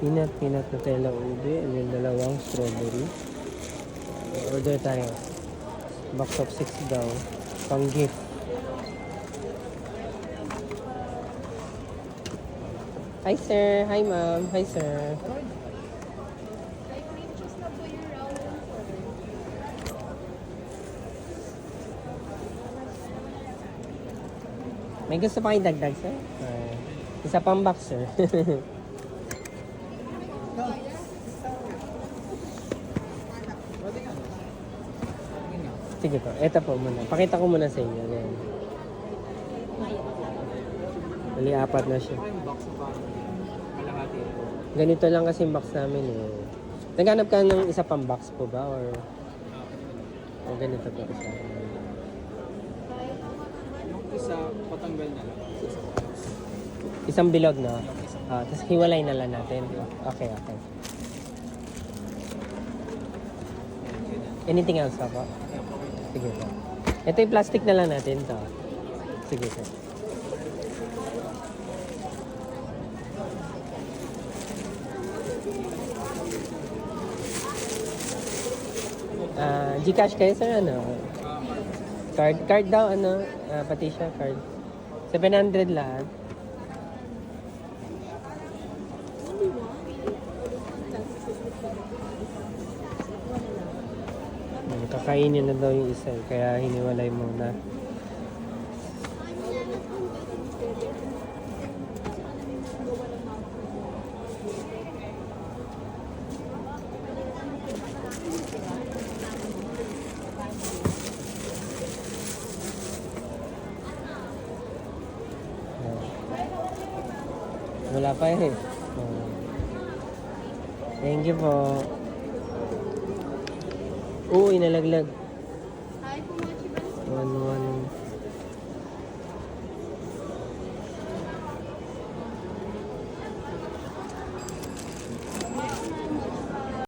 Peanut Nutella ube, and then dalawang strawberry. Order tayo. Box of 6 daw. Pang gift. Hi sir, hi ma'am, hi sir. May gusto pa kayo dagdag, sir? Isa pang box, sir. Sige po, eto po muna. Pakita ko muna sa inyo. Ayan. Bali, 4 na siya. Ganito lang kasi yung box namin eh. Naghanap ka ng isa pang box po ba? Or ganito po isa? Isa, patanggal na lang. Isang bilog na. Tapos hiwalay na lang natin. Okay. Anything else pa po? Sige po. Ito yung plastic na lang natin to. Sige po. Gcash kayo sir ano? Card daw ano? Pati siya card. 700 lahat. Kakainin na daw yung isa kaya hiniwalay muna. Wala pa eh. Thank you po. Inalaglag.